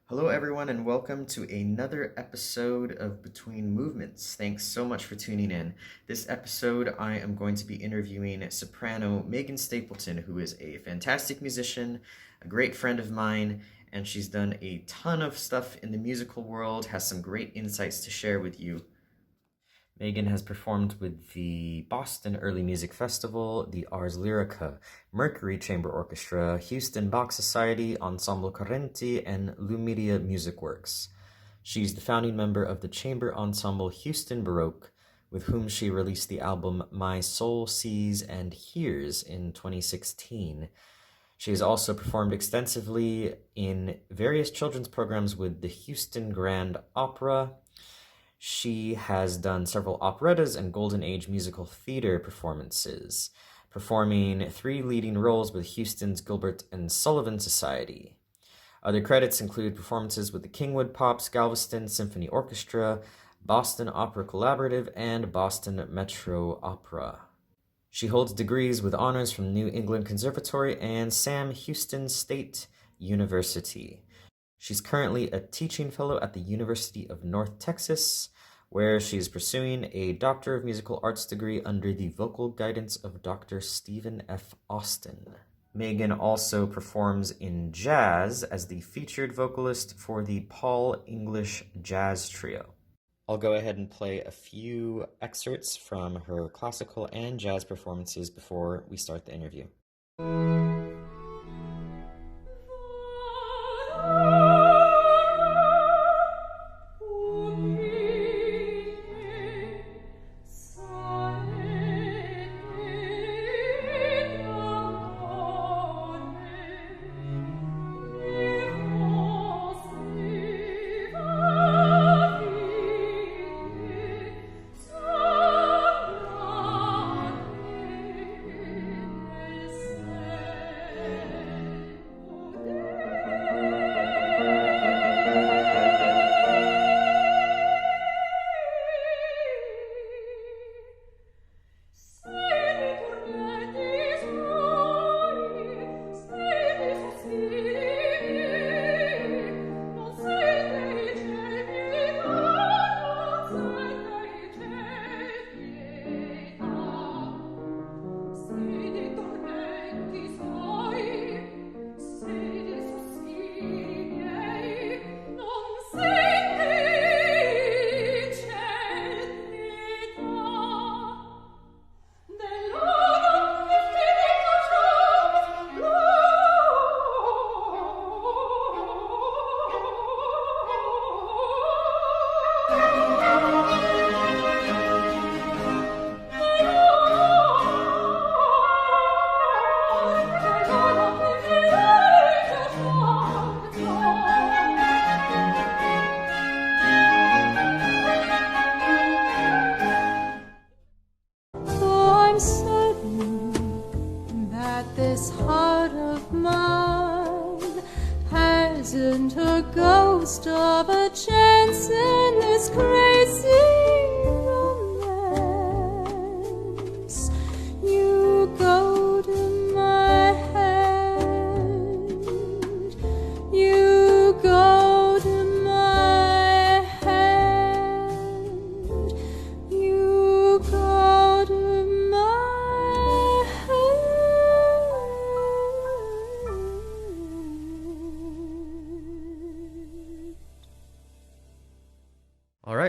Hello, everyone, and welcome to another episode of Between Movements. Thanks so much for tuning in. This episode, I am going to be interviewing soprano Megan Stapleton, who is a fantastic musician, a great friend of mine, and she's done a ton of stuff in the musical world, has some great insights to share with you. Megan has performed with the Boston Early Music Festival, the Ars Lyrica, Mercury Chamber Orchestra, Houston Bach Society, Ensemble Correnti, and Lumidia Music Works. She's the founding member of the chamber ensemble Houston Baroque, with whom she released the album My Soul Sees and Hears in 2016. She has also performed extensively in various children's programs with the Houston Grand Opera. She has done several operettas and Golden Age musical theater performances, performing 3 leading roles with Houston's Gilbert and Sullivan Society. Other credits include performances with the Kingwood Pops, Galveston Symphony Orchestra, Boston Opera Collaborative, and Boston Metro Opera. She holds degrees with honors from New England Conservatory and Sam Houston State University. She's currently a teaching fellow at the University of North Texas, where she's pursuing a Doctor of Musical Arts degree under the vocal guidance of Dr. Stephen F. Austin. Megan also performs in jazz as the featured vocalist for the Paul English Jazz Trio. I'll go ahead and play a few excerpts from her classical and jazz performances before we start the interview.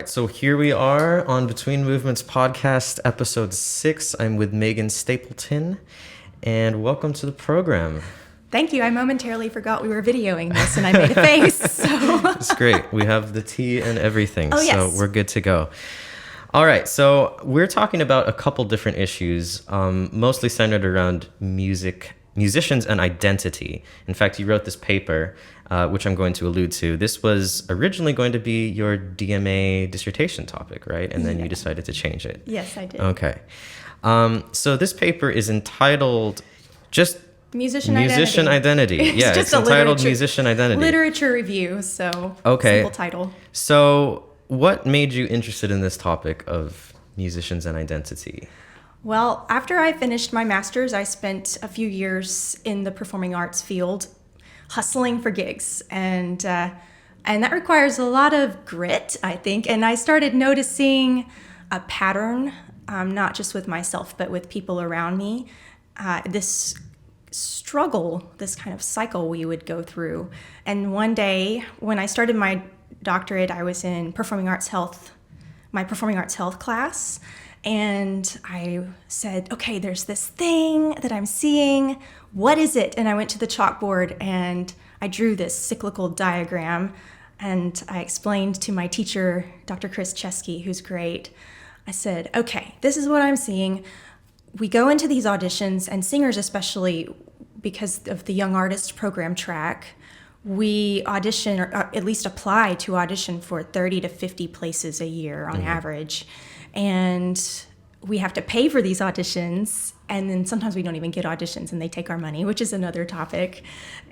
So here we are on Between Movements podcast, episode 6. I'm with Megan Stapleton, and welcome to the program. Thank you. I momentarily forgot we were videoing this, and I made a face. So. It's great. We have the tea and everything, yes. So we're good to go. All right, so we're talking about a couple different issues, mostly centered around musicians and identity. In fact, you wrote this paper, which I'm going to allude to. This was originally going to be your DMA dissertation topic, right? And then you decided to change it. Yes, I did. Okay. So this paper is entitled just Musician Identity. Yeah, it's entitled Musician Identity. Literature review, so okay. Simple title. So what made you interested in this topic of musicians and identity? Well, after I finished my master's, I spent a few years in the performing arts field hustling for gigs. And And that requires a lot of grit, I think. And I started noticing a pattern, not just with myself, but with people around me. This struggle, this kind of cycle we would go through. And one day when I started my doctorate, I was in my performing arts health class. And I said, okay, there's this thing that I'm seeing. What is it? And I went to the chalkboard and I drew this cyclical diagram. And I explained to my teacher, Dr. Chris Chesky, who's great. I said, okay, this is what I'm seeing. We go into these auditions, and singers especially, because of the Young Artist Program track, we audition, or at least apply to audition for 30 to 50 places a year on average. And we have to pay for these auditions, and then sometimes we don't even get auditions and they take our money, which is another topic.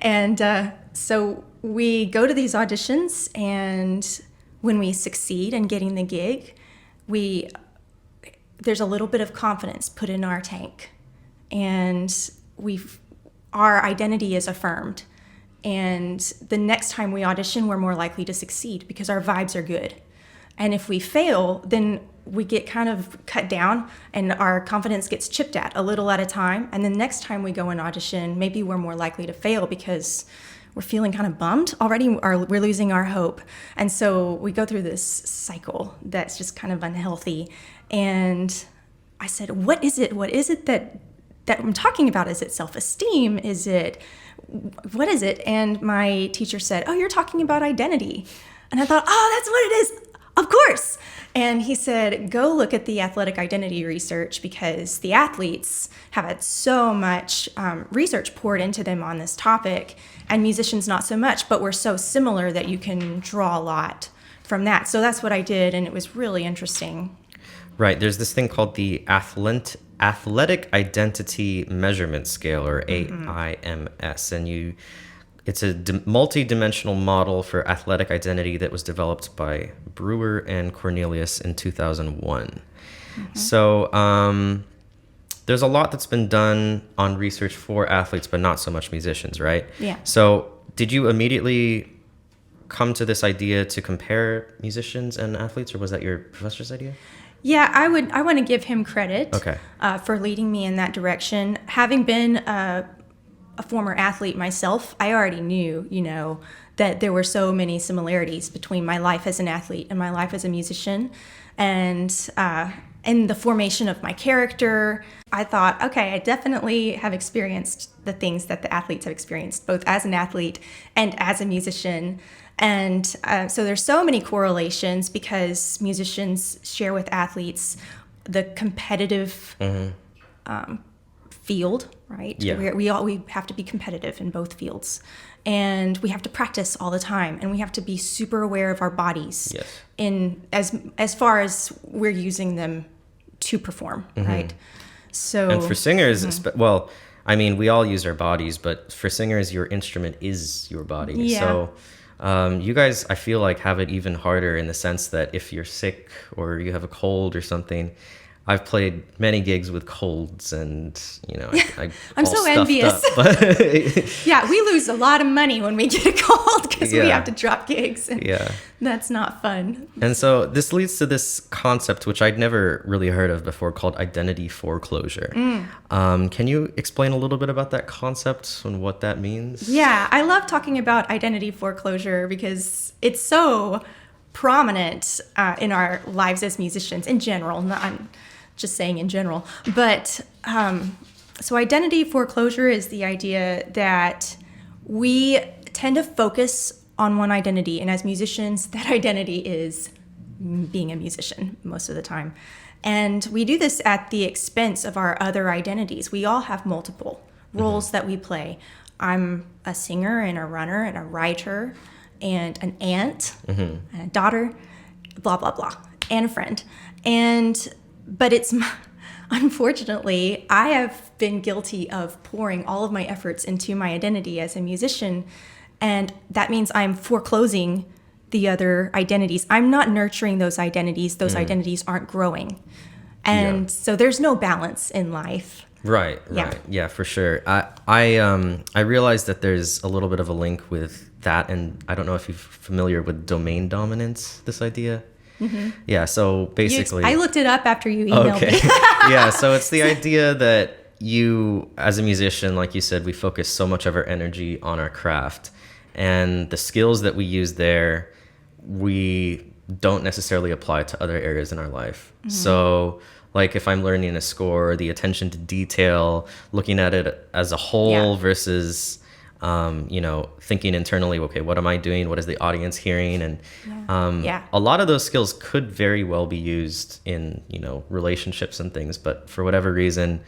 And so we go to these auditions, and when we succeed in getting the gig, there's a little bit of confidence put in our tank, and our identity is affirmed. And the next time we audition, we're more likely to succeed because our vibes are good. And if we fail, then we get kind of cut down and our confidence gets chipped at a little at a time. And then next time we go and audition, maybe we're more likely to fail because we're feeling kind of bummed already, or we're losing our hope. And so we go through this cycle that's just kind of unhealthy. And I said, what is it? What is it that I'm talking about? Is it self-esteem? What is it? And my teacher said, oh, you're talking about identity. And I thought, oh, that's what it is. Of course. And he said, go look at the athletic identity research, because the athletes have had so much research poured into them on this topic, and musicians not so much, but we're so similar that you can draw a lot from that. So that's what I did, and it was really interesting. Right. There's this thing called the Athletic Identity Measurement Scale, or AIMS, and it's a multi-dimensional model for athletic identity that was developed by Brewer and Cornelius in 2001. So there's a lot that's been done on research for athletes, but not so much musicians, right? Yeah. So did you immediately come to this idea to compare musicians and athletes, or was that your professor's idea? Yeah, I want to give him credit for leading me in that direction. Having been a former athlete myself, I already knew, that there were so many similarities between my life as an athlete and my life as a musician. And in the formation of my character, I thought, okay, I definitely have experienced the things that the athletes have experienced, both as an athlete and as a musician. And so there's so many correlations, because musicians share with athletes the competitive field, right? Yeah. We have to be competitive in both fields, and we have to practice all the time, and we have to be super aware of our bodies. Yes. In as far as we're using them to perform, right? So, and for singers, well, I mean, we all use our bodies, but for singers, your instrument is your body. Yeah. So you guys, I feel like, have it even harder, in the sense that if you're sick or you have a cold or something. I've played many gigs with colds, and I'm so envious. Yeah, we lose a lot of money when we get a cold, because we have to drop gigs. And that's not fun. And so this leads to this concept, which I'd never really heard of before, called identity foreclosure. Can you explain a little bit about that concept and what that means? Yeah, I love talking about identity foreclosure because it's so prominent in our lives as musicians in general. I'm just saying in general. But so identity foreclosure is the idea that we tend to focus on one identity. And as musicians, that identity is being a musician most of the time. And we do this at the expense of our other identities. We all have multiple roles that we play. I'm a singer and a runner and a writer and an aunt and a daughter, blah, blah, blah, and a friend. But unfortunately, I have been guilty of pouring all of my efforts into my identity as a musician, and that means I'm foreclosing the other identities. I'm not nurturing those identities. Those identities aren't growing. And so there's no balance in life. Right. Yeah, for sure. I realized that there's a little bit of a link with that, and I don't know if you're familiar with domain dominance, this idea. Yeah, so basically... I looked it up after you emailed me. Yeah, so it's the idea that you, as a musician, like you said, we focus so much of our energy on our craft. And the skills that we use there, we don't necessarily apply to other areas in our life. So, like if I'm learning a score, the attention to detail, looking at it as a whole versus... thinking internally, okay, what am I doing? What is the audience hearing? And a lot of those skills could very well be used in, relationships and things. But for whatever reason,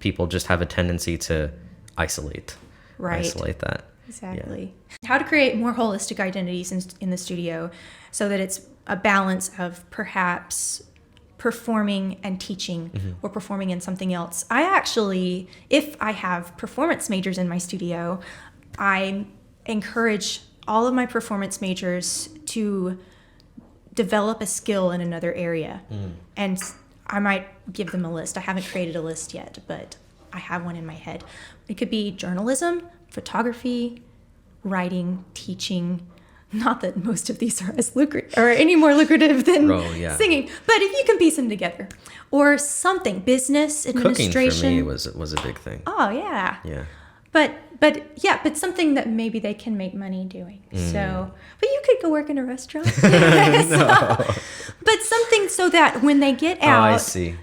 people just have a tendency to isolate that. Exactly. Yeah. How to create more holistic identities in the studio so that it's a balance of perhaps performing and teaching or performing in something else. I actually, if I have performance majors in my studio, I encourage all of my performance majors to develop a skill in another area. And I might give them a list. I haven't created a list yet, but I have one in my head. It could be journalism, photography, writing, teaching. Not that most of these are as lucrative or any more lucrative than singing, but if you can piece them together, or something, business administration. Cooking for me was a big thing. Oh yeah. Yeah. But something that maybe they can make money doing. So, but you could go work in a restaurant. But something so that when they get out, I see.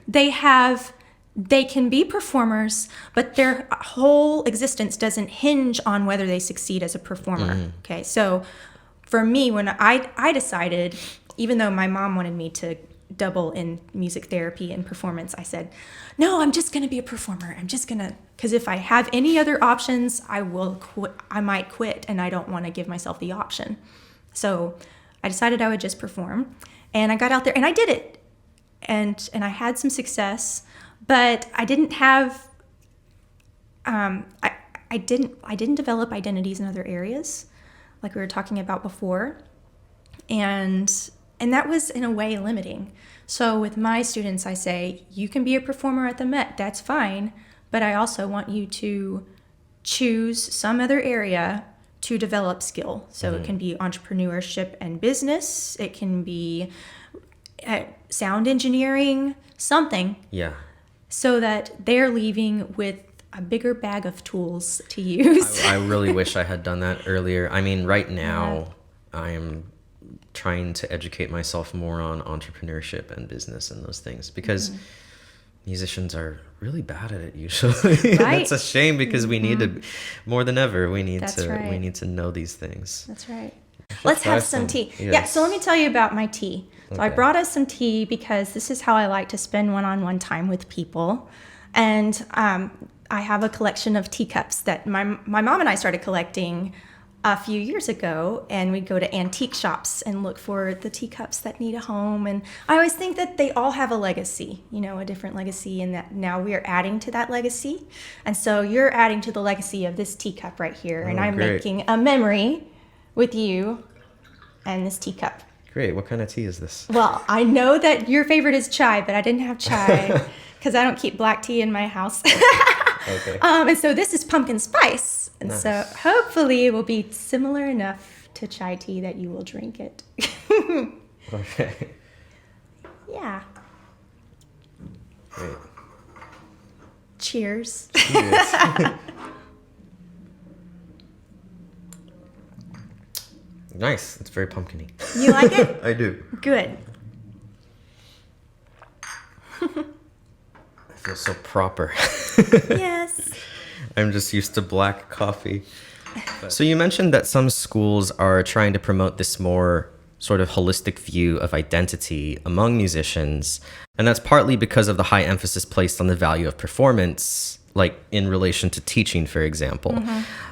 They can be performers, but their whole existence doesn't hinge on whether they succeed as a performer. Okay, so for me, when I decided, even though my mom wanted me to double in music therapy and performance, I said, no, I'm just going to be a performer. I'm just going to, because if I have any other options, I will quit. I might quit, and I don't want to give myself the option. So I decided I would just perform, and I got out there and I did it, and I had some success, but I didn't have, I didn't develop identities in other areas, like we were talking about before, and that was in a way limiting. So with my students, I say, you can be a performer at the Met, that's fine, but I also want you to choose some other area to develop skill. So it can be entrepreneurship and business, it can be sound engineering, something. Yeah. So that they're leaving with a bigger bag of tools to use. I really wish I had done that earlier. I mean, right now, I am trying to educate myself more on entrepreneurship and business and those things, because musicians are really bad at it usually. Right. It's a shame, because we need to, more than ever, we need to know these things. That's right. Let's have some tea. Yes. Yeah, so let me tell you about my tea. So Okay. I brought us some tea because this is how I like to spend one-on-one time with people. And I have a collection of teacups that my mom and I started collecting a few years ago, and we'd go to antique shops and look for the teacups that need a home. And I always think that they all have a legacy, a different legacy, and that now we are adding to that legacy. And so you're adding to the legacy of this teacup right here, and I'm great. making a memory with you and this teacup. Great. What kind of tea is this? Well, I know that your favorite is chai, but I didn't have chai because I don't keep black tea in my house. Okay. And so this is pumpkin spice. And Nice. so hopefully it will be similar enough to chai tea that you will drink it. Okay. Yeah. Great. Cheers. Cheers. Nice. It's very pumpkin-y. You like it? I do. Good. I feel so proper. Yes. I'm just used to black coffee. So you mentioned that some schools are trying to promote this more sort of holistic view of identity among musicians. And that's partly because of the high emphasis placed on the value of performance, like in relation to teaching, for example.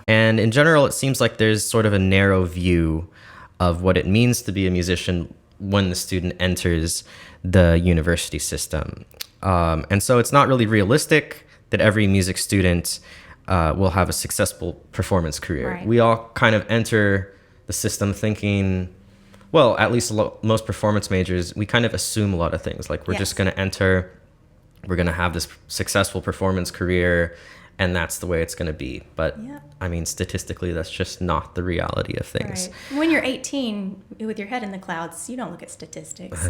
And in general, it seems like there's sort of a narrow view of what it means to be a musician when the student enters the university system. And so it's not really realistic that every music student will have a successful performance career. Right. We all kind of enter the system thinking, well, at least most performance majors, we kind of assume a lot of things. Like we're just going to enter, we're going to have this successful performance career, and that's the way it's going to be. But Yeah. I mean, statistically, that's just not the reality of things. Right. When you're 18 with your head in the clouds, you don't look at statistics.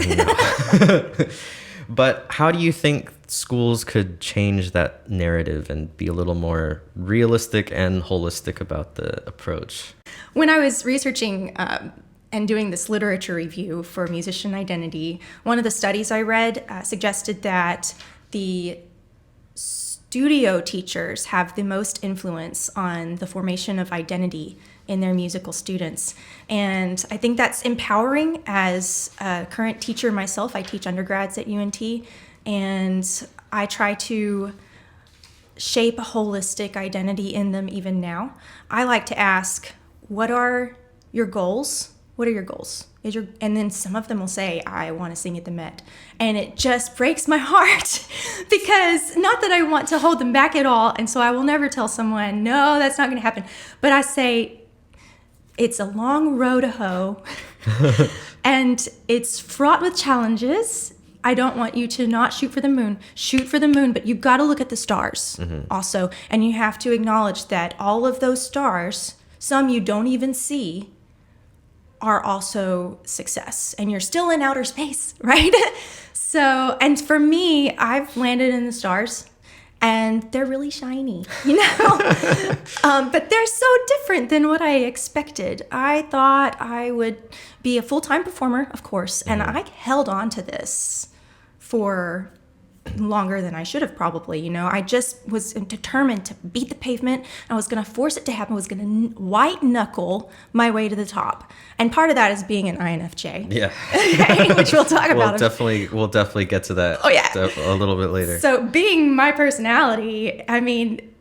But how do you think schools could change that narrative and be a little more realistic and holistic about the approach? When I was researching and doing this literature review for Musician Identity, one of the studies I read suggested that the studio teachers have the most influence on the formation of identity in their musical students. And I think that's empowering. As a current teacher myself, I teach undergrads at UNT, and I try to shape a holistic identity in them even now. I like to ask, what are your goals? What are your goals? And then some of them will say, I want to sing at the Met. And it just breaks my heart because not that I want to hold them back at all. And so I will never tell someone, no, that's not going to happen. But I say, it's a long road to hoe and it's fraught with challenges. I don't want you to not shoot for the moon. Shoot for the moon, but you've got to look at the stars also. And you have to acknowledge that all of those stars, some you don't even see, are also success, and you're still in outer space, right? So, and for me, I've landed in the stars and they're really shiny, but they're so different than what I expected. I thought I would be a full-time performer, of course, and I held on to this for longer than I should have probably. I just was determined to beat the pavement. I was going to force it to happen. I was going to white knuckle my way to the top. And part of that is being an INFJ. Yeah. Okay, which we'll talk about. We'll definitely get to that a little bit later. So being my personality, I mean,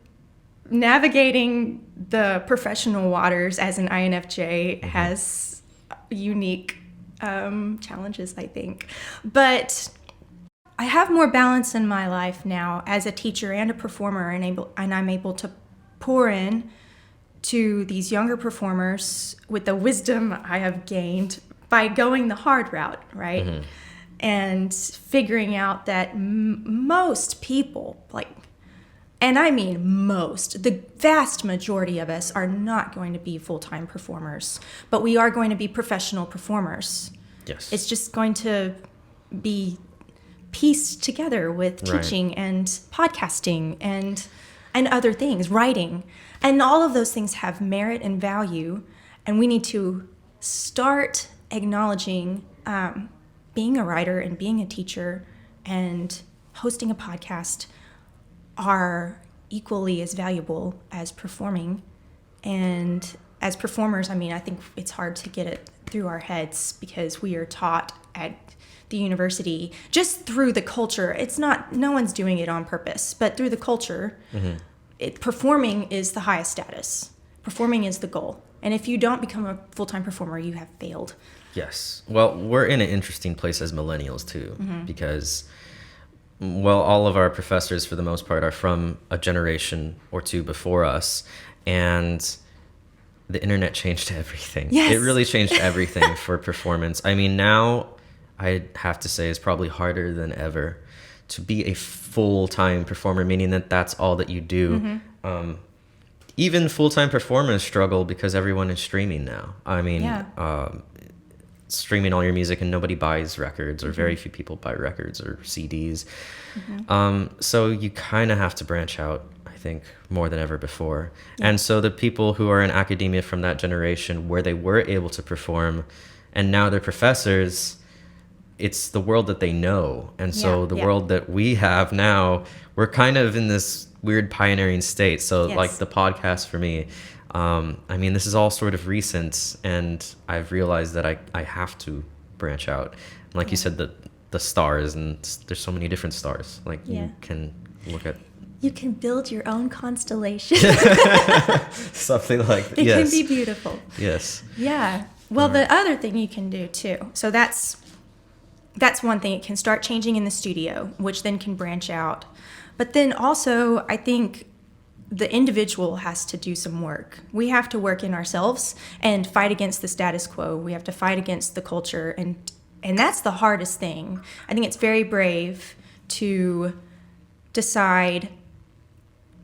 navigating the professional waters as an INFJ has unique challenges, I think. But I have more balance in my life now as a teacher and a performer, and I'm able to pour in to these younger performers with the wisdom I have gained by going the hard route, right? And figuring out that most people, and I mean most, the vast majority of us are not going to be full-time performers, but we are going to be professional performers. Yes. It's just going to be pieced together with teaching and podcasting and other things, writing. And all of those things have merit and value. And we need to start acknowledging being a writer and being a teacher and hosting a podcast are equally as valuable as performing. And as performers, I mean, I think it's hard to get it through our heads because we are taught at the university, just through the culture. It's not, no one's doing it on purpose, but through the culture, performing is the highest status. Performing is the goal. And if you don't become a full-time performer, you have failed. Yes. Well, we're in an interesting place as millennials too, because, well, all of our professors for the most part are from a generation or two before us, and the internet changed everything. Yes. It really changed everything for performance. I mean, now I have to say it's probably harder than ever to be a full-time performer, meaning that that's all that you do. Even full-time performers struggle because everyone is streaming now. I mean, streaming all your music and nobody buys records, or very few people buy records or CDs. So you kind of have to branch out, I think, more than ever before. And so the people who are in academia from that generation where they were able to perform and now they're professors, it's the world that they know. And so the world that we have now, we're kind of in this weird pioneering state. So like the podcast for me, I mean, this is all sort of recent, and I've realized that I have to branch out. And like you said, the stars, and there's so many different stars. Like you can look at. You can build your own constellation. Something like that. It can be beautiful. Yes. Yeah. Well, the other thing you can do too. So that's one thing. It can start changing in the studio, which then can branch out. But then also, I think the individual has to do some work. We have to work in ourselves and fight against the status quo. We have to fight against the culture, and that's the hardest thing. I think it's very brave to decide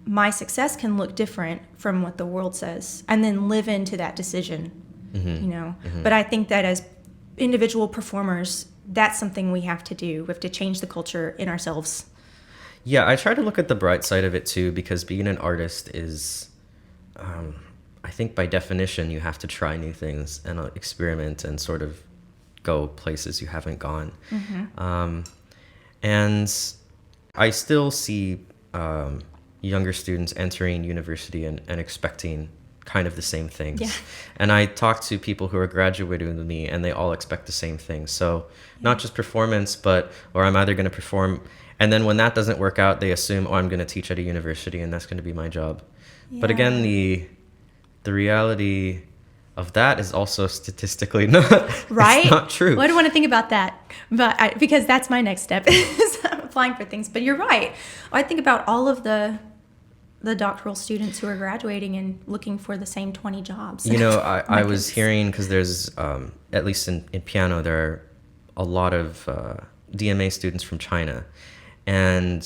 my success can look different from what the world says, and then live into that decision, But I think that as individual performers, that's something we have to do. We have to change the culture in ourselves. Yeah, I try to look at the bright side of it too, because being an artist is, I think by definition, you have to try new things and experiment and sort of go places you haven't gone. And I still see younger students entering university and expecting kind of the same things. Yeah. And I talk to people who are graduating with me, and they all expect the same thing. So not just performance, or I'm either going to perform, and then when that doesn't work out, they assume, oh, I'm going to teach at a university and that's going to be my job. Yeah. But again, the reality of that is also statistically not right. It's not true. Well, I don't want to think about that, but because that's my next step is applying for things. But you're right. I think about all of the doctoral students who are graduating and looking for the same 20 jobs. I was hearing, because there's at least in piano, there are a lot of DMA students from China, and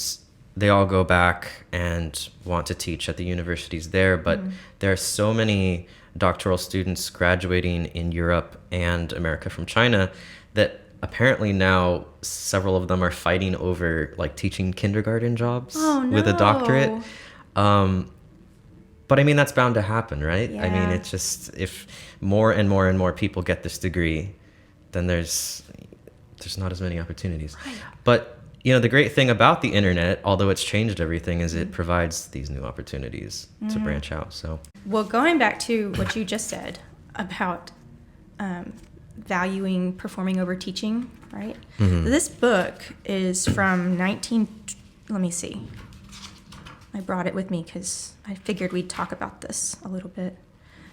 they all go back and want to teach at the universities there, but there are so many doctoral students graduating in Europe and America from China that apparently now several of them are fighting over like teaching kindergarten jobs with a doctorate. But I mean, that's bound to happen, right? Yeah. I mean, it's just, if more and more and more people get this degree, then there's not as many opportunities. Right. But the great thing about the internet, although it's changed everything, is it provides these new opportunities to branch out. So, well, going back to what you just said about valuing performing over teaching, right? This book is from let me see. I brought it with me because I figured we'd talk about this a little bit.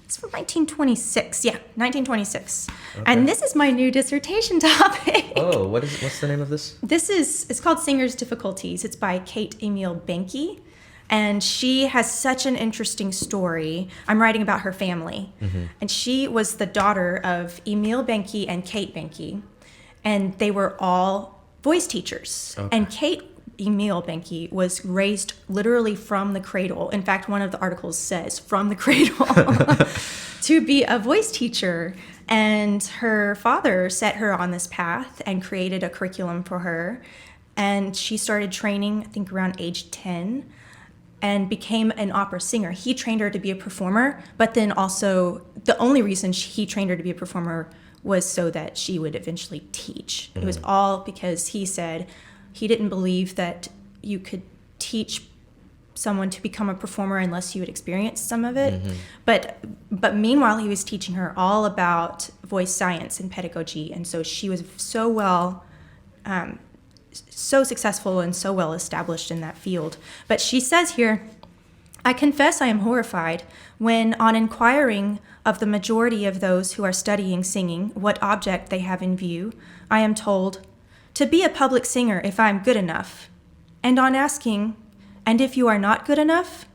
It's from 1926. Yeah, 1926. Okay. And this is my new dissertation topic. Oh, what's the name of this? It's called Singer's Difficulties. It's by Kate Emil Benke. And she has such an interesting story. I'm writing about her family. And she was the daughter of Emil Benke and Kate Benke. And they were all voice teachers. Okay. And Kate Emil Benke was raised literally from the cradle. In fact, one of the articles says from the cradle to be a voice teacher. And her father set her on this path and created a curriculum for her. And she started training, I think, around age 10 and became an opera singer. He trained her to be a performer, but then also the only reason he trained her to be a performer was so that she would eventually teach. It was all because he said he didn't believe that you could teach someone to become a performer unless you had experienced some of it. But meanwhile, he was teaching her all about voice science and pedagogy. And so she was so successful and so well established in that field. But she says here, I confess I am horrified when, on inquiring of the majority of those who are studying singing what object they have in view, I am told, to be a public singer if I am good enough. And on asking, and if you are not good enough,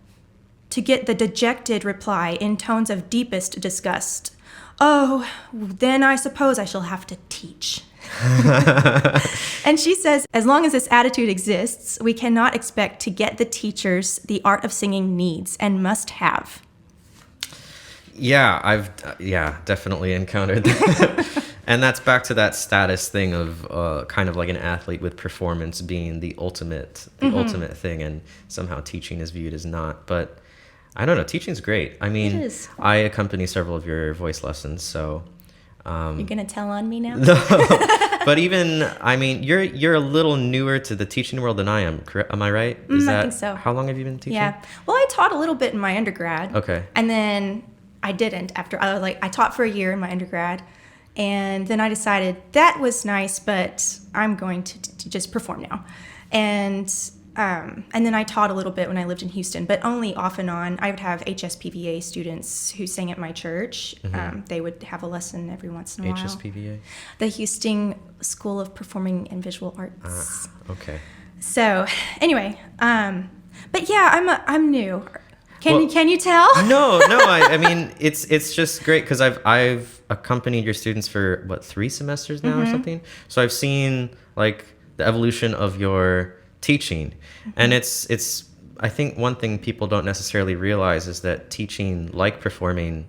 to get the dejected reply in tones of deepest disgust, oh, then I suppose I shall have to teach. And she says, as long as this attitude exists, we cannot expect to get the teachers the art of singing needs and must have. Yeah, I've definitely encountered that. And that's back to that status thing of kind of like an athlete with performance being the ultimate thing, and somehow teaching is viewed as not. But I don't know, teaching's great. I mean, I accompany several of your voice lessons, so you're gonna tell on me now? No. But even, I mean, you're a little newer to the teaching world than I am. Correct? Am I right? I think so. How long have you been teaching? Yeah. Well, I taught a little bit in my undergrad. Okay. And then I didn't after. I taught for a year in my undergrad, and then I decided that was nice, but I'm going to just perform now. And then I taught a little bit when I lived in Houston, but only off and on. I would have HSPVA students who sang at my church. They would have a lesson every once in a while. HSPVA? The Houston School of Performing and Visual Arts. Okay. So anyway, but yeah, I'm new. Can you tell? No. I mean, it's just great because I've accompanied your students for 3 semesters now or something. So I've seen like the evolution of your teaching, and it's I think one thing people don't necessarily realize is that teaching, like performing,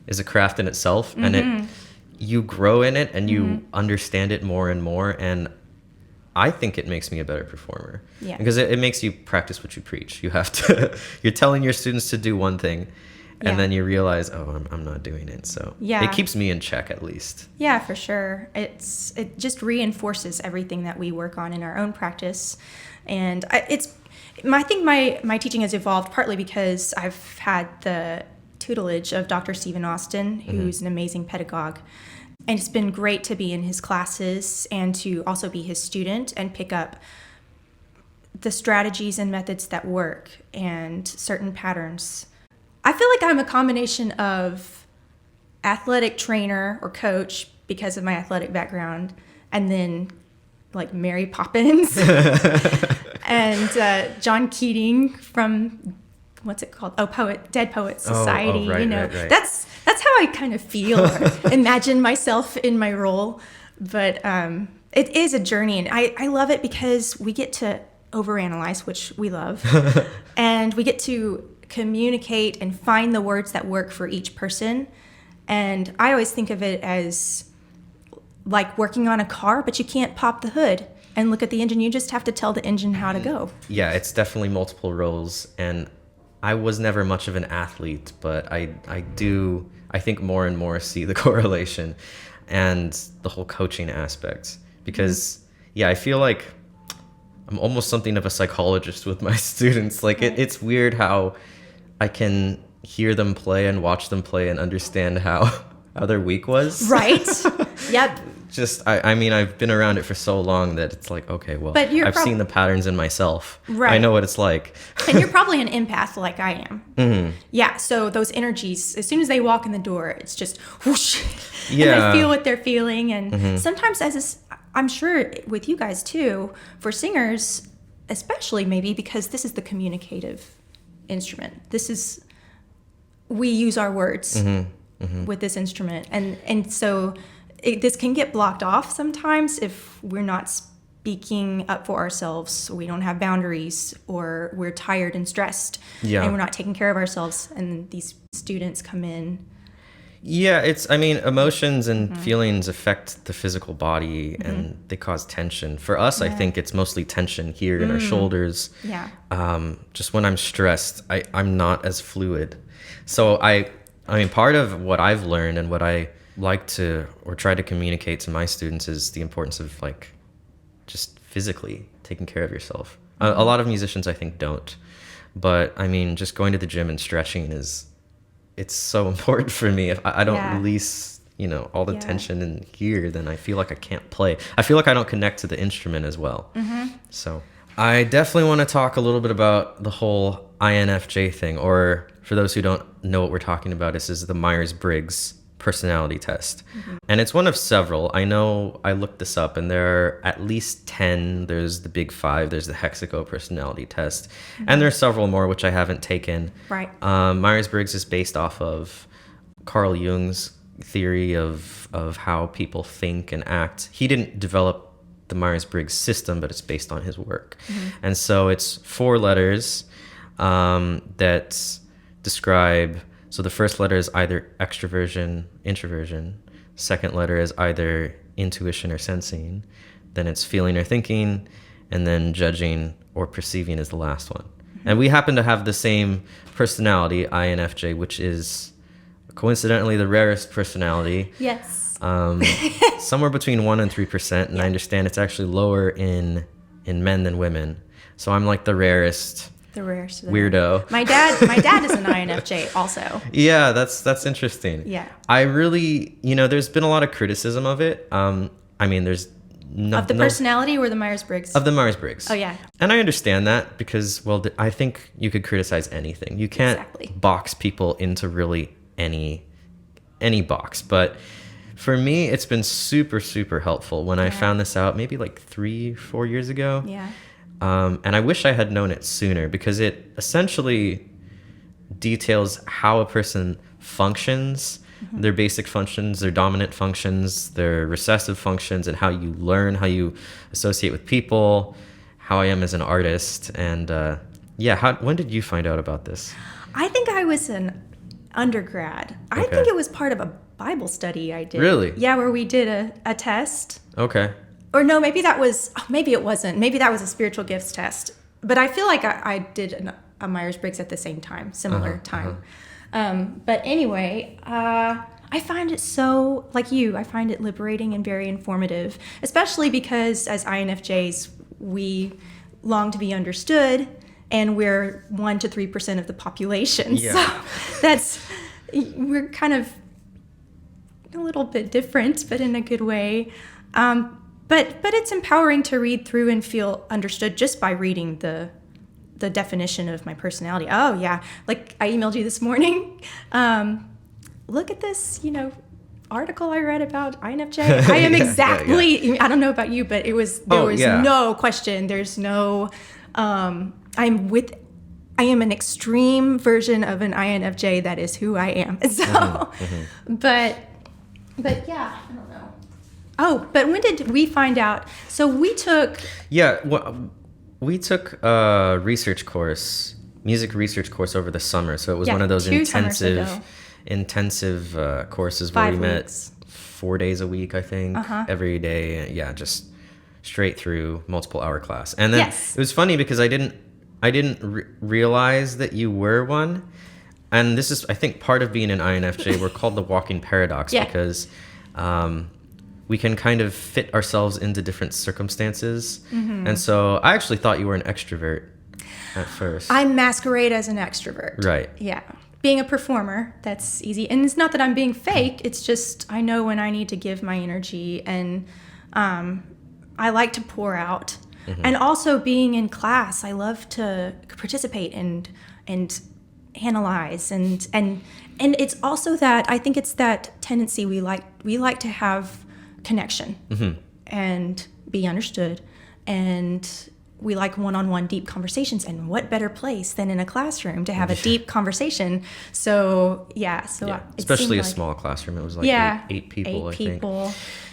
is a craft in itself, and you grow in it and you understand it more and more. And I think it makes me a better performer, because it makes you practice what you preach. You have to, you're telling your students to do one thing, and then you realize, oh, I'm not doing it. So it keeps me in check, at least. Yeah, for sure. It just reinforces everything that we work on in our own practice. And I think my teaching has evolved partly because I've had the tutelage of Dr. Stephen Austin, who's an amazing pedagogue. And it's been great to be in his classes and to also be his student and pick up the strategies and methods that work and certain patterns. I feel like I'm a combination of athletic trainer or coach because of my athletic background, and then like Mary Poppins and John Keating from, what's it called? Dead Poets Society. Right. That's how I kind of feel or imagine myself in my role. But it is a journey, and I love it because we get to overanalyze, which we love, and we get to communicate and find the words that work for each person. And I always think of it as like working on a car, but you can't pop the hood and look at the engine. You just have to tell the engine how to go. Yeah, it's definitely multiple roles. And I was never much of an athlete, but I think more and more see the correlation and the whole coaching aspect. Because, I feel like I'm almost something of a psychologist with my students. Like, it's weird how I can hear them play and watch them play and understand how their week was. Right. Yep. I mean, I've been around it for so long that it's like, okay, well, I've seen the patterns in myself. Right. I know what it's like. And you're probably an empath like I am. Mm-hmm. Yeah. So those energies, as soon as they walk in the door, it's just whoosh. Yeah. And I feel what they're feeling. And sometimes, I'm sure with you guys too, for singers, especially maybe because this is the communicative instrument. We use our words with this instrument. And so this can get blocked off sometimes if we're not speaking up for ourselves, we don't have boundaries, or we're tired and stressed, and we're not taking care of ourselves, and these students come in. Yeah, emotions and feelings affect the physical body, and they cause tension. For us, I think it's mostly tension here in our shoulders. Yeah. Just when I'm stressed, I'm not as fluid. So part of what I've learned and what I like to or try to communicate to my students is the importance of like just physically taking care of yourself. A lot of musicians I think don't, but just going to the gym and stretching it's so important for me. If I don't release all the tension in here, then I feel like I can't play. I feel like I don't connect to the instrument as well. So I definitely want to talk a little bit about the whole INFJ thing, or for those who don't know what we're talking about, this is the Myers-Briggs Personality test. And it's one of several. I know I looked this up, and there are at least 10. There's the big 5. There's the Hexaco personality test. And there's several more, which I haven't taken. Right. Myers-Briggs is based off of Carl Jung's theory of how people think and act. He didn't develop the Myers-Briggs system, but it's based on his work. And so it's 4 letters that describe. So the first letter is either extroversion, introversion. Second letter is either intuition or sensing. Then it's feeling or thinking. And then judging or perceiving is the last one. And we happen to have the same personality, INFJ, which is coincidentally the rarest personality. Yes. Somewhere between 1% and 3%. And I understand it's actually lower in men than women. So I'm like the rarest. The rarest weirdo. My dad is an INFJ also. Yeah, that's interesting. Yeah. I really, there's been a lot of criticism of it. There's of the personality or the Myers-Briggs? Of the Myers-Briggs. Oh, yeah. And I understand that because, I think you could criticize anything. You can't box people into really any box. But for me, it's been super, super helpful when I found this out maybe like 3-4 years ago. Yeah. And I wish I had known it sooner, because it essentially details how a person functions, their basic functions, their dominant functions, their recessive functions, and how you learn, how you associate with people, how I am as an artist. And Yeah, when did you find out about this? I think I was an undergrad. I Okay. think it was part of a Bible study I did. Really? Yeah, where we did a test. Okay. Or no, maybe it wasn't. Maybe that was a spiritual gifts test. But I feel like I did a Myers-Briggs at the same time, similar time. But anyway, I find it so, like you, I find it liberating and very informative, especially because as INFJs, we long to be understood, and we're 1% to 3% of the population. Yeah. So we're kind of a little bit different, but in a good way. But it's empowering to read through and feel understood just by reading the definition of my personality. Oh yeah, like I emailed you this morning. Look at this, article I read about INFJ. I am exactly. I don't know about you, but there was no question. There's no. I am an extreme version of an INFJ. That is who I am. So, but yeah, I don't know. Oh, but when did we find out? So we took. Yeah, we took a music research course over the summer. So it was one of those intensive courses where 5 we met weeks. 4 days a week, I think, every day. Yeah, just straight through multiple hour class. And then it was funny because I didn't realize that you were one. And this is, I think, part of being an INFJ. We're called the walking paradox because we can kind of fit ourselves into different circumstances. And so I actually thought you were an extrovert at first. I masquerade as an extrovert. Right. Yeah. Being a performer, that's easy. And it's not that I'm being fake. It's just I know when I need to give my energy, and I like to pour out. And also being in class, I love to participate and analyze and it's also that I think it's that tendency we like to have connection and be understood, and we like one-on-one deep conversations, and what better place than in a classroom to have a deep conversation. So especially a small classroom. It was like eight people, I think.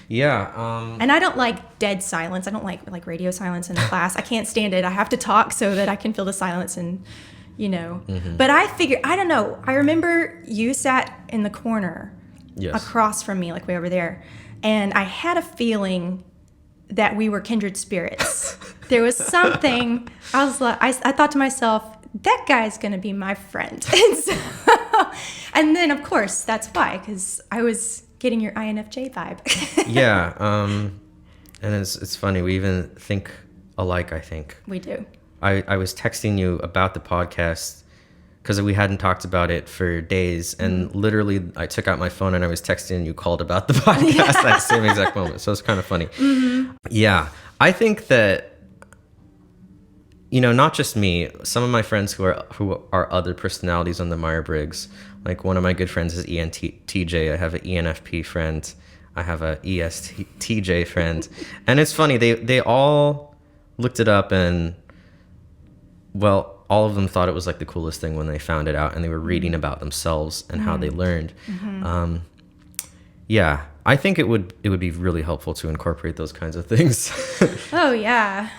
Yeah. And I don't like dead silence. I don't like radio silence in a class. I can't stand it. I have to talk so that I can feel the silence and But I don't know. I remember you sat in the corner across from me, like way over there. And I had a feeling that we were kindred spirits. There was something, I was like, I thought to myself, that guy's going to be my friend. And then, of course, that's why, because I was getting your INFJ vibe. Yeah. And it's funny. We even think alike, I think. We do. I was texting you about the podcast because we hadn't talked about it for days, and literally I took out my phone and I was texting and you called about the podcast at the same exact moment. So it's kind of funny. Yeah. I think that, not just me, some of my friends who are other personalities on the Myers-Briggs, like one of my good friends is ENTJ. I have an ENFP friend. I have a ESTJ friend. And it's funny, they all looked it up, and all of them thought it was like the coolest thing when they found it out, and they were reading about themselves and how they learned. Yeah, I think it would be really helpful to incorporate those kinds of things. Oh, yeah.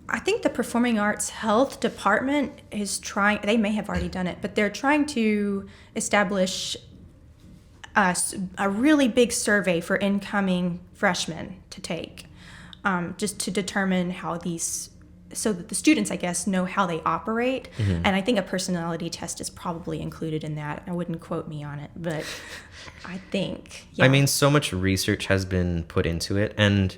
I think the Performing Arts Health Department is trying, they may have already done it, but they're trying to establish a really big survey for incoming freshmen to take, just to determine how so that the students, I guess, know how they operate. And I think a personality test is probably included in that. I wouldn't quote me on it, but I think, I mean, so much research has been put into it. And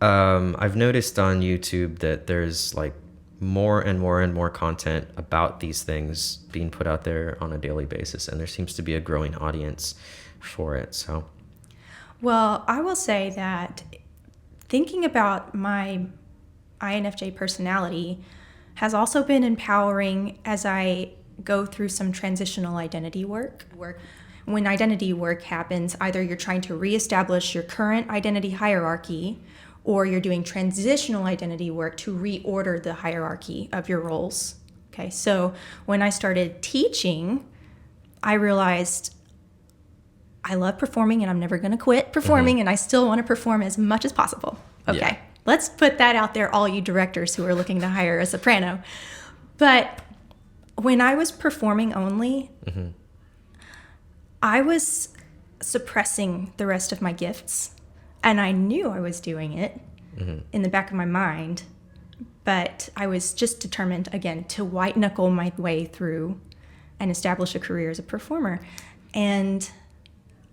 I've noticed on YouTube that there's like more and more and more content about these things being put out there on a daily basis. And there seems to be a growing audience for it. So, well, I will say that thinking about my INFJ personality has also been empowering as I go through some transitional identity work. When identity work happens, either you're trying to reestablish your current identity hierarchy, or you're doing transitional identity work to reorder the hierarchy of your roles. Okay, so when I started teaching, I realized I love performing and I'm never going to quit performing, and I still want to perform as much as possible. Okay. Yeah. Let's put that out there, all you directors who are looking to hire a soprano. But when I was performing only, I was suppressing the rest of my gifts. And I knew I was doing it in the back of my mind. But I was just determined, again, to white knuckle my way through and establish a career as a performer. And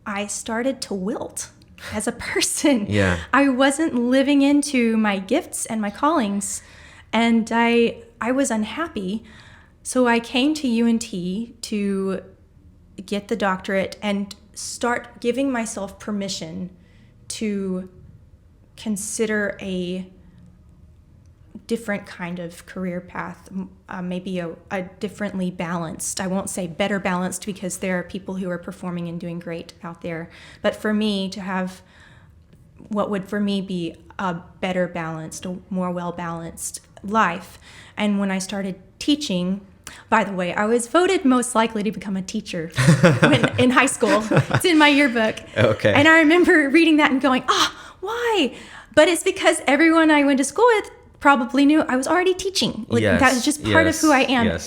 I started to wilt as a person. Yeah. I wasn't living into my gifts and my callings, and I was unhappy. So I came to UNT to get the doctorate and start giving myself permission to consider a different kind of career path, maybe a differently balanced. I won't say better balanced, because there are people who are performing and doing great out there. But for me to have what would for me be a better balanced, a more well-balanced life. And when I started teaching, by the way, I was voted most likely to become a teacher in high school. It's in my yearbook. Okay. And I remember reading that and going, why? But it's because everyone I went to school with probably knew I was already teaching. Yes, That was just part of who I am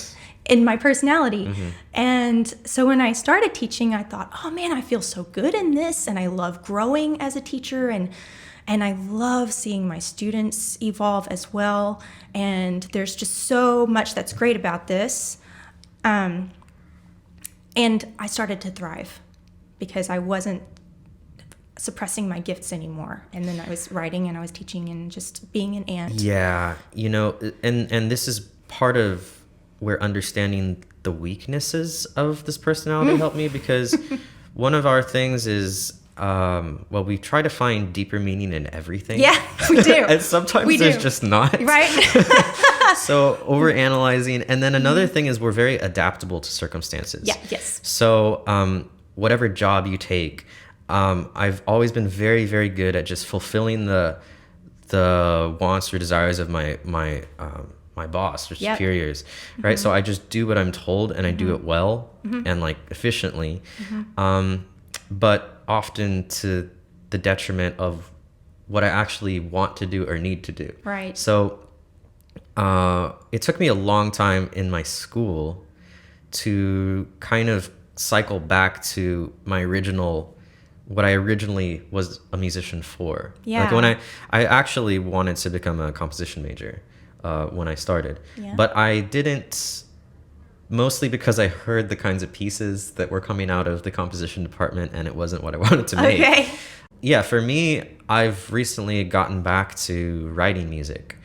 in my personality. And so when I started teaching, I thought, oh man, I feel so good in this, and I love growing as a teacher, and I love seeing my students evolve as well. And there's just so much that's great about this. And I started to thrive because I wasn't suppressing my gifts anymore. And then I was writing and I was teaching and just being an aunt. Yeah, and this is part of where understanding the weaknesses of this personality helped me, because one of our things is we try to find deeper meaning in everything. Yeah, we do. And sometimes there's just not. Right. So overanalyzing. And then another thing is we're very adaptable to circumstances. Yeah, yes. So whatever job you take, I've always been very, very good at just fulfilling the wants or desires of my boss or superiors, right? So I just do what I'm told, and I do it well and like efficiently, but often to the detriment of what I actually want to do or need to do. Right. So it took me a long time in my school to kind of cycle back to what I originally was a musician for. Yeah. Like when I actually wanted to become a composition major when I started, but I didn't, mostly because I heard the kinds of pieces that were coming out of the composition department, and it wasn't what I wanted to make. Okay. Yeah, for me, I've recently gotten back to writing music,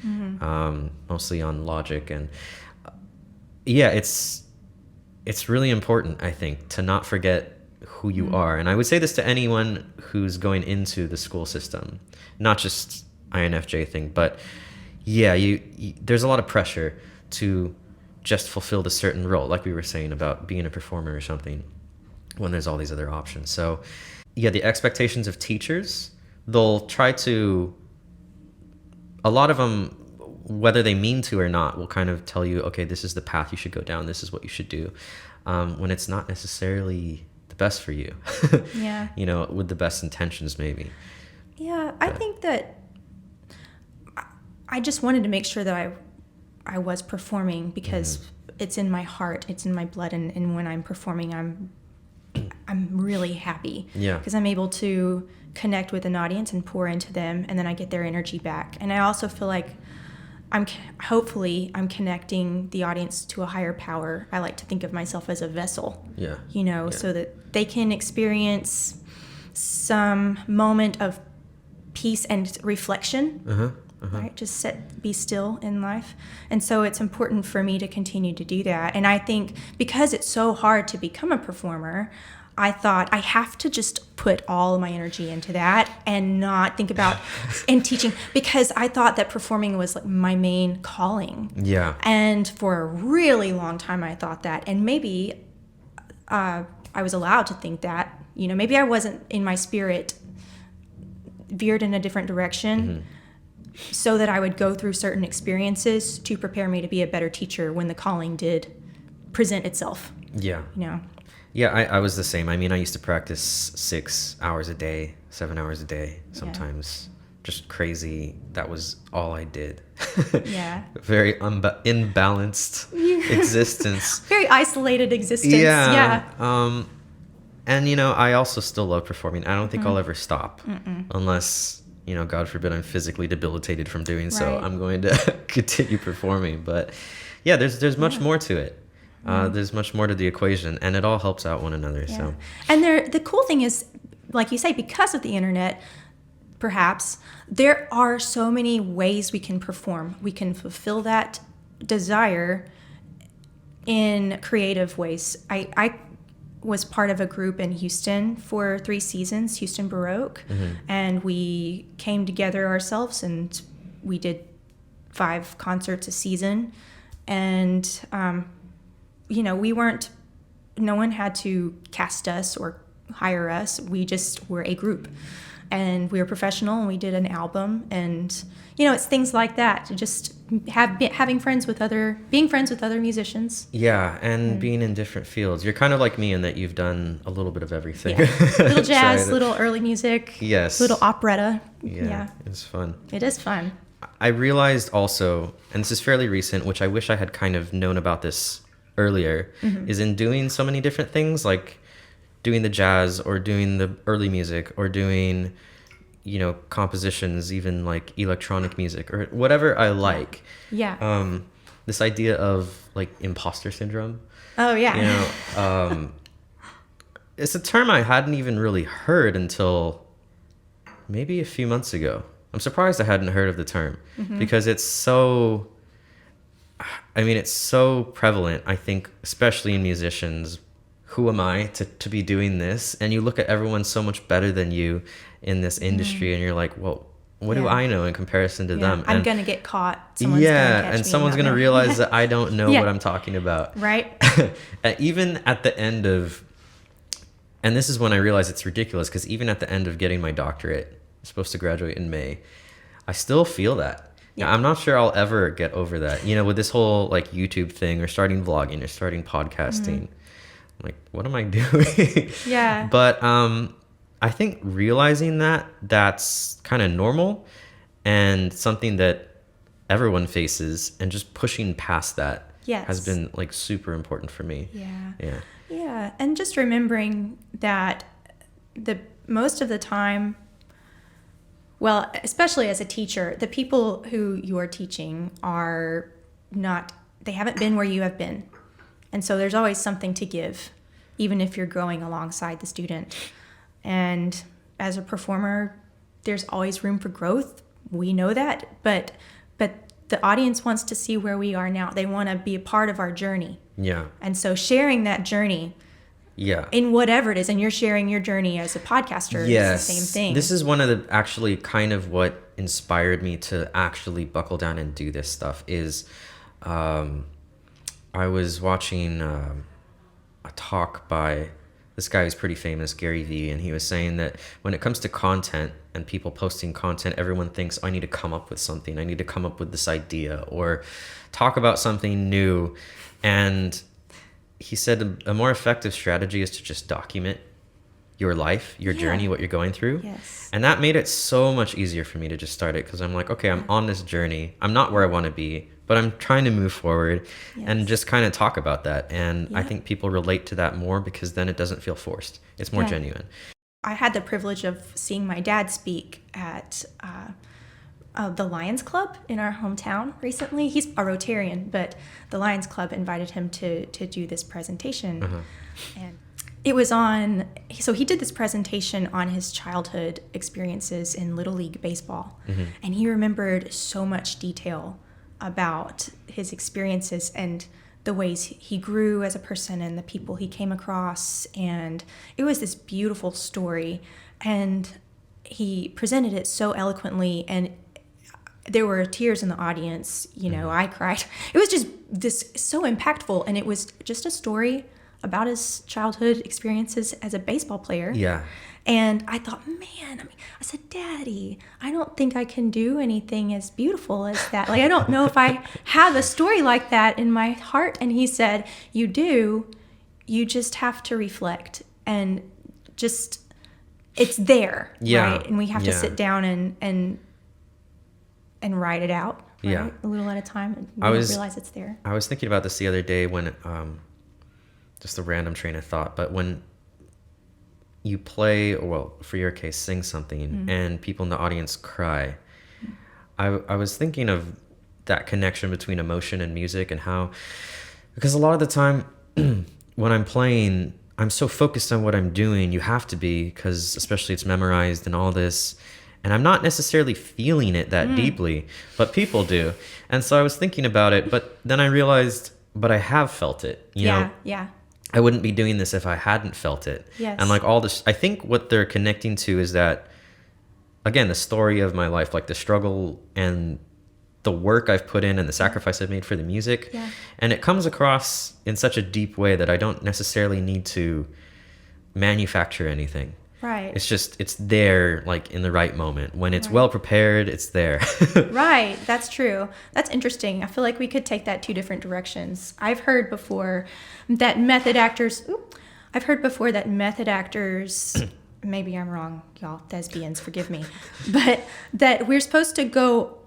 mostly on Logic, and it's really important, I think, to not forget who you are. And I would say this to anyone who's going into the school system, not just INFJ thing, but there's a lot of pressure to just fulfill a certain role, like we were saying about being a performer or something, when there's all these other options. So the expectations of teachers, they'll try to, a lot of them, whether they mean to or not, will kind of tell you, okay, this is the path you should go down, this is what you should do, when it's not necessarily the best for you. Yeah. With the best intentions maybe. Yeah, I think that I just wanted to make sure that I was performing, because it's in my heart, it's in my blood, and when I'm performing, I'm really happy. Yeah. Because I'm able to connect with an audience and pour into them, and then I get their energy back. And I also feel like hopefully I'm connecting the audience to a higher power. I like to think of myself as a vessel. Yeah. So that they can experience some moment of peace and reflection. Right? Just be still in life. And so it's important for me to continue to do that. And I think because it's so hard to become a performer, I thought I have to just put all my energy into that and not think about in teaching, because I thought that performing was like my main calling. Yeah. And for a really long time I thought that, and maybe I was allowed to think that, maybe I wasn't in my spirit veered in a different direction, so that I would go through certain experiences to prepare me to be a better teacher when the calling did present itself. Yeah. Yeah, I was the same. I mean, I used to practice 6 hours a day, 7 hours a day, sometimes just crazy. That was all I did. Yeah. Very imbalanced existence. Very isolated existence. Yeah. And, I also still love performing. I don't think I'll ever stop unless, God forbid, I'm physically debilitated from doing so. Right. I'm going to continue performing. But yeah, there's much more to it. There's much more to the equation, and it all helps out one another. Yeah. So, and the cool thing is, like you say, because of the internet, perhaps there are so many ways we can perform. We can fulfill that desire in creative ways. I was part of a group in Houston for 3 seasons, Houston Baroque, and we came together ourselves and we did 5 concerts a season. And, no one had to cast us or hire us. We just were a group. And we were professional, and we did an album, and it's things like that. Just being friends with other musicians. Yeah, and being in different fields. You're kind of like me in that you've done a little bit of everything. Yeah. Little jazz, little early music. Yes. Little operetta. Yeah, it's fun. It is fun. I realized also, and this is fairly recent, which I wish I had kind of known about this earlier, is in doing so many different things, like doing the jazz or doing the early music or doing, compositions, even like electronic music or whatever I like. Yeah. This idea of like imposter syndrome. Oh, yeah. It's a term I hadn't even really heard until maybe a few months ago. I'm surprised I hadn't heard of the term because it's so prevalent, I think, especially in musicians. Who am I to be doing this? And you look at everyone so much better than you in this industry, and you're like, well, what do I know in comparison to them? I'm going to get caught. Someone's gonna catch me someone's going to realize that I don't know what I'm talking about. Right. Even at the end of, and this is when I realized it's ridiculous, because even at the end of getting my doctorate, I'm supposed to graduate in May, I still feel that. Yeah. I'm not sure I'll ever get over that. With this whole like YouTube thing or starting vlogging or starting podcasting. I'm like, what am I doing? Yeah. But I think realizing that's kind of normal and something that everyone faces, and just pushing past that has been like super important for me. Yeah. And just remembering that most of the time, well, especially as a teacher, the people who you are teaching they haven't been where you have been. And so there's always something to give, even if you're growing alongside the student. And as a performer, there's always room for growth. We know that, but the audience wants to see where we are now. They want to be a part of our journey. Yeah. And so sharing that journey, in whatever it is, and you're sharing your journey as a podcaster, yes, is the same thing. This is one of the actually kind of what inspired me to actually buckle down and do this stuff is I was watching a talk by this guy who's pretty famous, Gary Vee, and he was saying that when it comes to content and people posting content, everyone thinks, I need to come up with something. I need to come up with this idea or talk about something new. And he said a more effective strategy is to just document your life, your journey, what you're going through. Yes. And that made it so much easier for me to just start it, because I'm like, okay, I'm on this journey. I'm not where I want to be, but I'm trying to move forward and just kind of talk about that. And I think people relate to that more, because then it doesn't feel forced. It's more genuine. I had the privilege of seeing my dad speak at the Lions Club in our hometown recently. He's a Rotarian, but the Lions Club invited him to do this presentation. And it was so he did this presentation on his childhood experiences in Little League baseball. And he remembered so much detail about his experiences and the ways he grew as a person and the people he came across. And it was this beautiful story. And he presented it so eloquently, and there were tears in the audience. I cried. It was just this so impactful. And it was just a story about his childhood experiences as a baseball player. Yeah. And I thought, I said, Daddy, I don't think I can do anything as beautiful as that. Like, I don't know if I have a story like that in my heart. And he said, you do. You just have to reflect and just, it's there. Yeah. Right? And we have to sit down and and write it out, right? Yeah. A little at a time, and you I don't was- realize it's there. I was thinking about this the other day when, just a random train of thought, but when you play, or well, for your case, sing something, and people in the audience cry, I was thinking of that connection between emotion and music, and how, because a lot of the time when I'm playing, I'm so focused on what I'm doing. You have to be, because especially it's memorized and all this, and I'm not necessarily feeling it that deeply, but people do. And so I was thinking about it, but then I realized, but I have felt it, you know? Yeah. I wouldn't be doing this if I hadn't felt it. Yes. And like all this, I think what they're connecting to is that, again, the story of my life, like the struggle and the work I've put in and the sacrifice I've made for the music. Yeah. And it comes across in such a deep way that I don't necessarily need to manufacture anything. Right. It's just, it's there, like in the right moment. When it's Right. well prepared, it's there. Right, that's true. That's interesting. I feel like we could take that two different directions. I've heard before that method actors, maybe I'm wrong, y'all, thespians, forgive me, but that we're supposed to go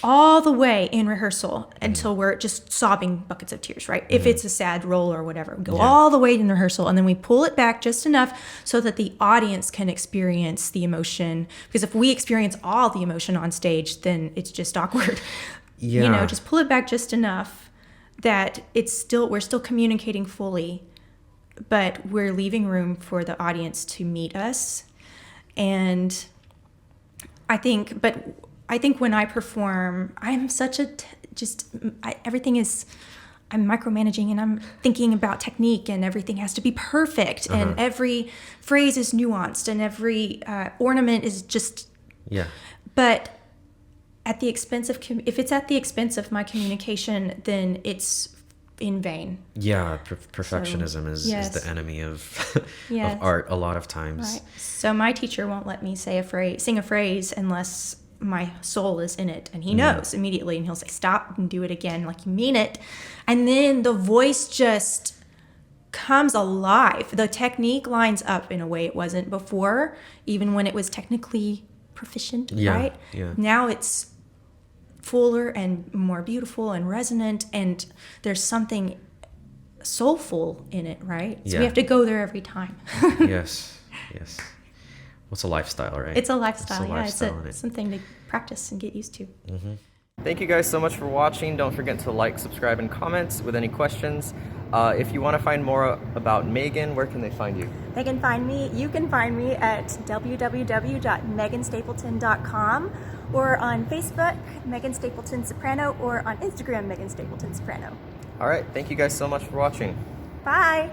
all the way in rehearsal until we're just sobbing buckets of tears, right? If it's a sad role or whatever, go all the way in rehearsal, and then we pull it back just enough so that the audience can experience the emotion. Because if we experience all the emotion on stage, then it's just awkward. Yeah. You know, just pull it back just enough that we're still communicating fully, but we're leaving room for the audience to meet us. And I think when I perform, I'm such I'm micromanaging, and I'm thinking about technique, and everything has to be perfect, and every phrase is nuanced, and every ornament is just. Yeah. But at the expense of if it's at the expense of my communication, then it's in vain. Yeah, perfectionism is yes. the enemy of Yes. of art a lot of times. Right. So my teacher won't let me sing a phrase unless my soul is in it, and he knows immediately, and he'll say stop and do it again like you mean it, and then the voice just comes alive. The technique lines up in a way it wasn't before, even when it was technically proficient. Right? Yeah. Now it's fuller and more beautiful and resonant, and there's something soulful in it, right? So Yeah. we have to go there every time. Yes. Well, it's a lifestyle, right? It's a lifestyle, It's it's something to practice and get used to. Thank you guys so much for watching. Don't forget to like, subscribe, and comment with any questions. If you want to find more about Megan, where can they find you? You can find me at www.meganstapleton.com, or on Facebook, Megan Stapleton Soprano, or on Instagram, Megan Stapleton Soprano. All right. Thank you guys so much for watching. Bye!